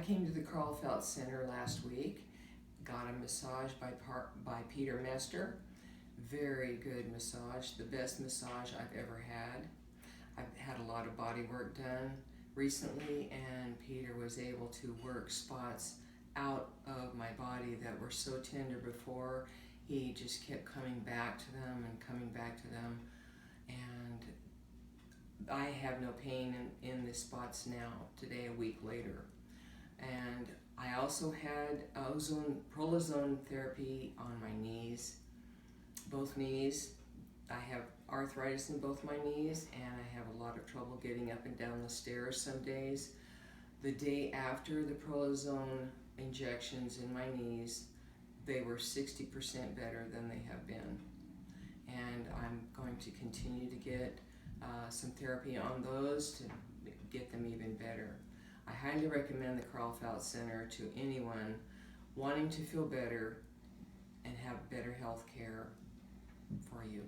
came to the Karlfeldt Center last week, got a massage by Peter Mester. Very good massage, the best massage I've ever had. I've had a lot of body work done recently, and Peter was able to work spots out of my body that were so tender before. He just kept coming back to them and coming back to them, and I have no pain in the spots now, today, a week later. And I also had Prolozone therapy on my knees, both knees. I have arthritis in both my knees, and I have a lot of trouble getting up and down the stairs some days. The day after the Prolozone injections in my knees, they were 60% better than they have been. And I'm going to continue to get some therapy on those to get them even better. I highly recommend the Karlfeldt Center to anyone wanting to feel better and have better health care for you.